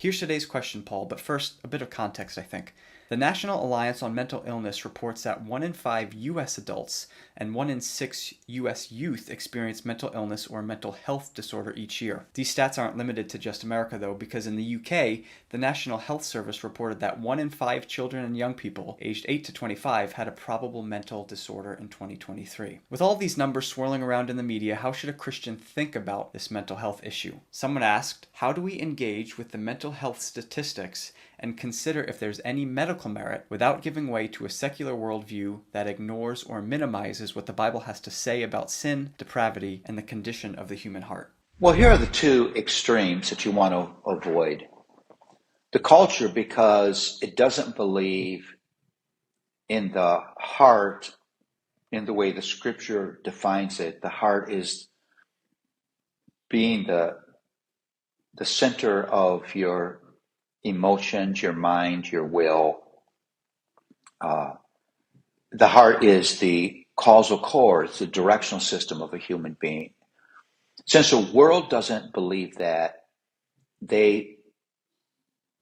Here's today's question, Paul, but first, a bit of context, I think. The National Alliance on Mental Illness reports that 1 in 5 U.S. adults and 1 in 6 U.S. youth experience mental illness or mental health disorder each year. These stats aren't limited to just America, though, because in the UK, the National Health Service reported that 1 in 5 children and young people aged 8 to 25 had a probable mental disorder in 2023. With all these numbers swirling around in the media, how should a Christian think about this mental health issue? Someone asked, how do we engage with the mental health statistics and consider if there's any medical merit without giving way to a secular worldview that ignores or minimizes what the Bible has to say about sin, depravity, and the condition of the human heart? Well, here are the two extremes that you want to avoid. The culture, because it doesn't believe in the heart in the way the scripture defines it. The heart is being the center of your emotions, your mind, your will. The heart is the causal core, it's the directional system of a human being. Since the world doesn't believe that, the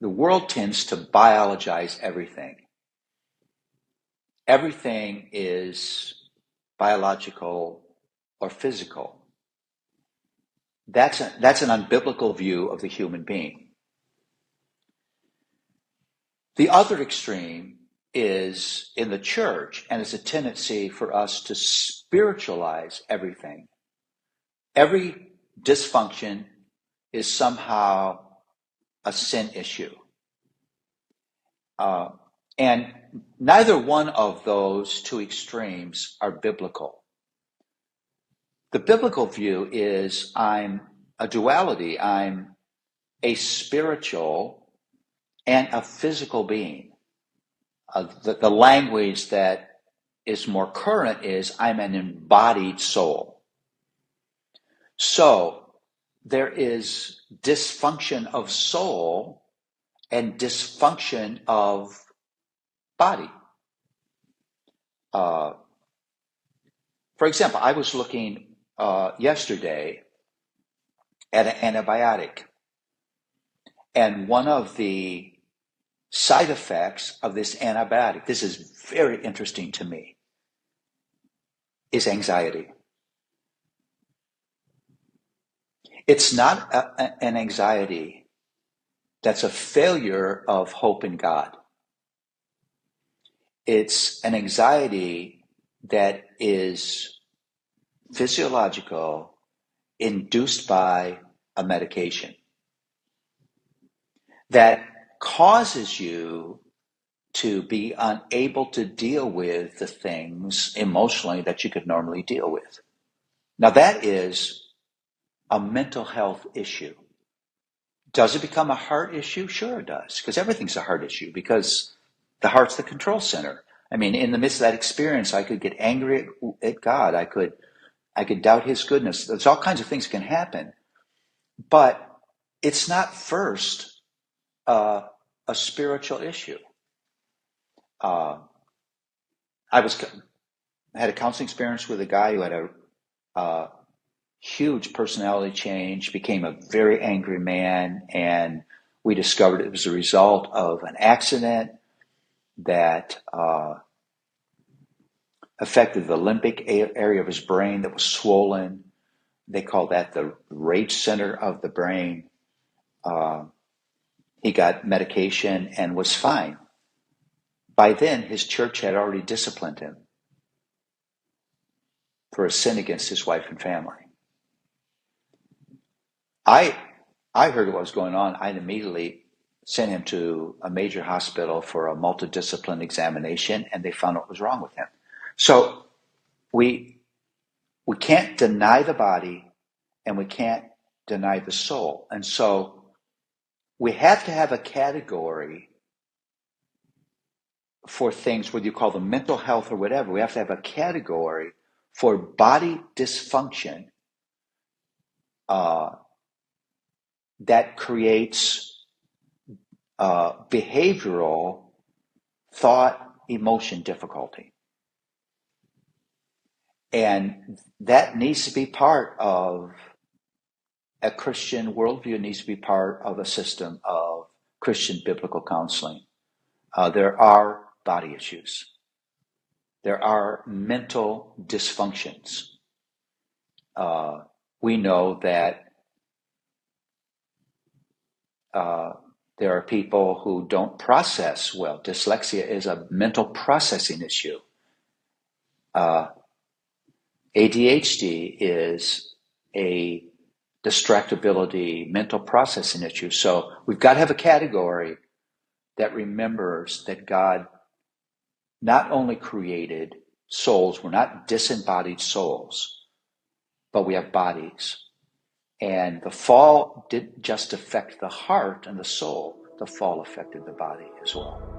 world tends to biologize everything. Everything is biological or physical. That's an unbiblical view of the human being. The other extreme is in the church, and it's a tendency for us to spiritualize everything. Every dysfunction is somehow a sin issue. And neither one of those two extremes are biblical. The biblical view is I'm a duality. I'm a spiritual and a physical being. The language that is more current is I'm an embodied soul. So there is dysfunction of soul and dysfunction of body. For example, I was looking yesterday at an antibiotic, and one of the side effects of this antibiotic, this is very interesting to me, is anxiety. It's not an anxiety that's a failure of hope in God. It's an anxiety that is physiological, induced by a medication that causes you to be unable to deal with the things emotionally that you could normally deal with. Now that is a mental health issue. Does it become a heart issue? Sure it does, because everything's a heart issue, because the heart's the control center. I mean, in the midst of that experience, I could get angry at God. I could doubt his goodness. There's all kinds of things can happen. But it's not first a spiritual issue. I had a counseling experience with a guy who had a huge personality change, became a very angry man, and we discovered it was a result of an accident that affected the limbic area of his brain that was swollen. They call that the rage center of the brain. He got medication and was fine. By then, his church had already disciplined him for a sin against his wife and family. I heard what was going on. I immediately sent him to a major hospital for a multidiscipline examination, and they found what was wrong with him. So we can't deny the body, and we can't deny the soul. And so we have to have a category for things, whether you call them mental health or whatever. We have to have a category for body dysfunction that creates behavioral thought, emotion difficulty. And that needs to be part of a Christian worldview, needs to be part of a system of Christian biblical counseling. There are body issues. There are mental dysfunctions. We know that there are people who don't process well. Dyslexia is a mental processing issue. ADHD is a distractibility mental processing issue. So we've got to have a category that remembers that God not only created souls, we're not disembodied souls, but we have bodies. And the fall didn't just affect the heart and the soul, the fall affected the body as well.